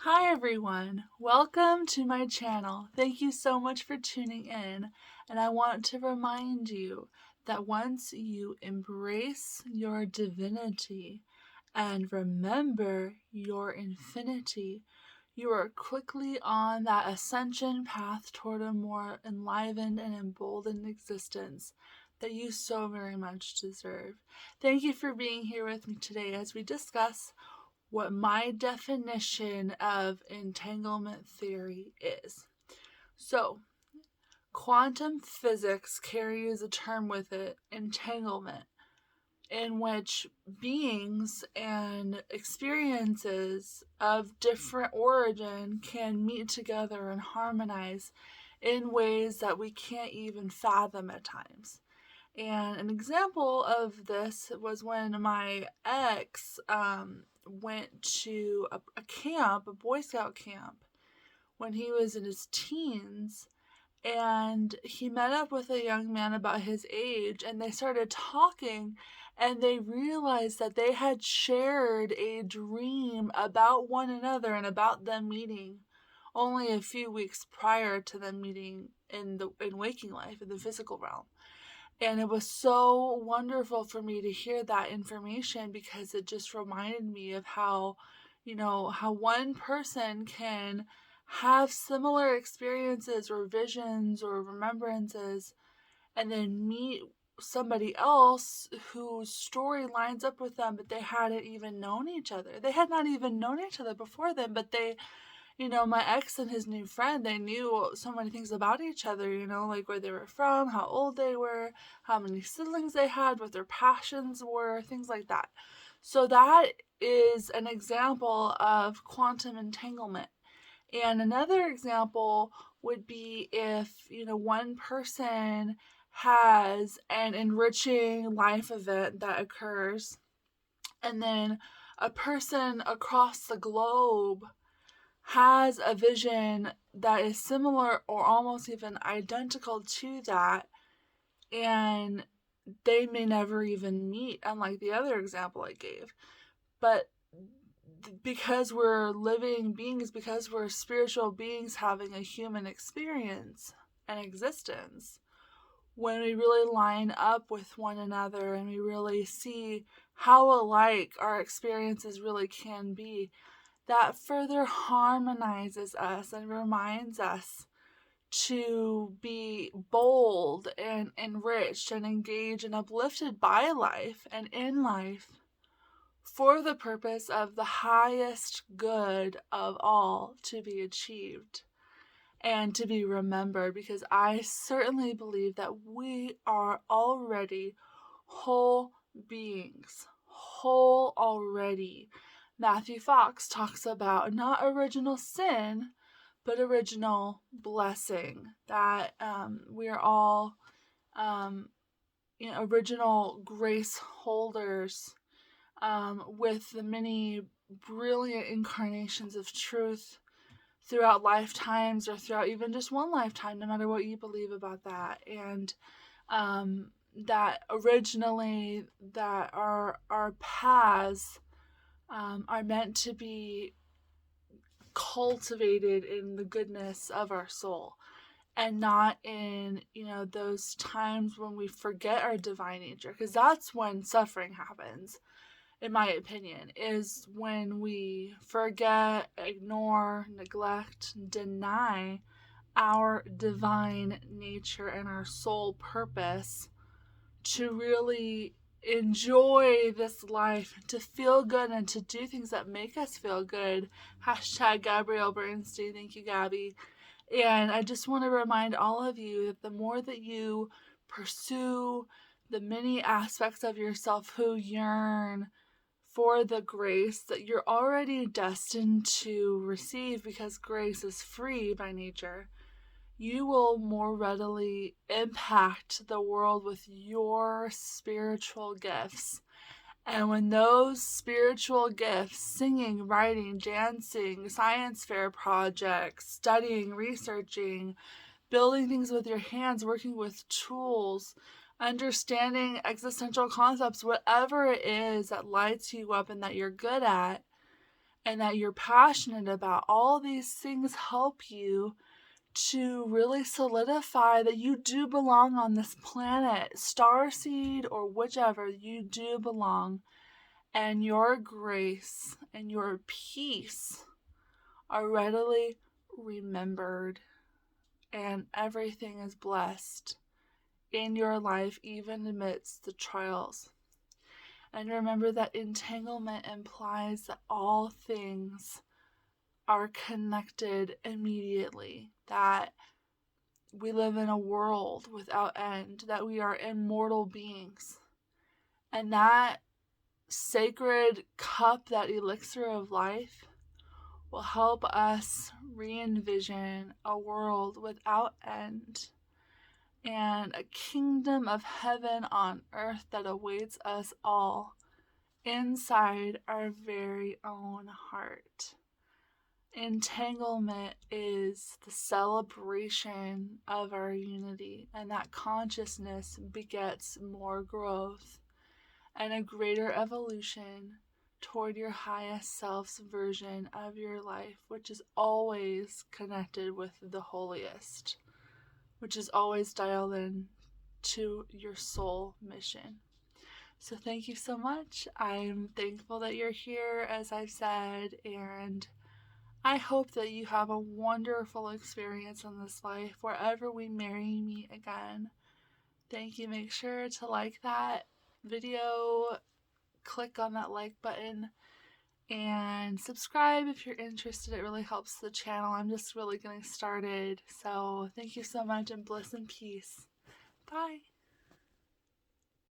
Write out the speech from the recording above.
Hi everyone, welcome to my channel. Thank you so much for tuning in, and I want to remind you that once you embrace your divinity and remember your infinity, you are quickly on that ascension path toward a more enlivened and emboldened existence that you so very much deserve. Thank you for being here with me today as we discuss what my definition of entanglement theory is. So, quantum physics carries a term with it, entanglement, in which beings and experiences of different origin can meet together and harmonize in ways that we can't even fathom at times. And an example of this was when my ex went to a camp, a Boy Scout camp, when he was in his teens. And he met up with a young man about his age, and they started talking, and they realized that they had shared a dream about one another and about them meeting only a few weeks prior to them meeting in waking life, in the physical realm. And it was so wonderful for me to hear that information because it just reminded me of how, how one person can have similar experiences or visions or remembrances and then meet somebody else whose story lines up with them, but they hadn't even known each other. They had not even known each other before then, but my ex and his new friend, they knew so many things about each other, like where they were from, how old they were, how many siblings they had, what their passions were, things like that. So that is an example of quantum entanglement. And another example would be if, one person has an enriching life event that occurs, and then a person across the globe has a vision that is similar or almost even identical to that, and they may never even meet, unlike the other example I gave. But because we're living beings, because we're spiritual beings having a human experience and existence, when we really line up with one another and we really see how alike our experiences really can be, that further harmonizes us and reminds us to be bold and enriched and engaged and uplifted by life and in life for the purpose of the highest good of all to be achieved and to be remembered, because I certainly believe that we are already whole beings, whole already. Matthew Fox talks about not original sin, but original blessing. That we are all, original grace holders with the many brilliant incarnations of truth throughout lifetimes or throughout even just one lifetime, no matter what you believe about that. And that originally that our paths are meant to be cultivated in the goodness of our soul, and not in those times when we forget our divine nature, because that's when suffering happens, in my opinion, is when we forget, ignore, neglect, deny our divine nature and our soul purpose to really enjoy this life, to feel good and to do things that make us feel good. Hashtag Gabrielle Bernstein. Thank you, Gabby. And I just want to remind all of you that the more that you pursue the many aspects of yourself who yearn for the grace that you're already destined to receive, because grace is free by nature, you will more readily impact the world with your spiritual gifts. And when those spiritual gifts, singing, writing, dancing, science fair projects, studying, researching, building things with your hands, working with tools, understanding existential concepts, whatever it is that lights you up and that you're good at, and that you're passionate about. All these things help you to really solidify that you do belong on this planet, starseed or whichever, you do belong. And your grace and your peace are readily remembered, and everything is blessed in your life, even amidst the trials. And remember that entanglement implies that all things are connected immediately, that we live in a world without end, that we are immortal beings. And that sacred cup, that elixir of life, will help us re-envision a world without end and a kingdom of heaven on earth that awaits us all inside our very own heart. Entanglement is the celebration of our unity, and that consciousness begets more growth and a greater evolution toward your highest self's version of your life, which is always connected with the holiest, which is always dialed in to your soul mission. So thank you so much. I'm thankful that you're here, as I've said, and I hope that you have a wonderful experience in this life wherever we meet again. Thank you. Make sure to like that video, click on that like button, and subscribe if you're interested. It really helps the channel. I'm just really getting started. So thank you so much, and bliss and peace. Bye.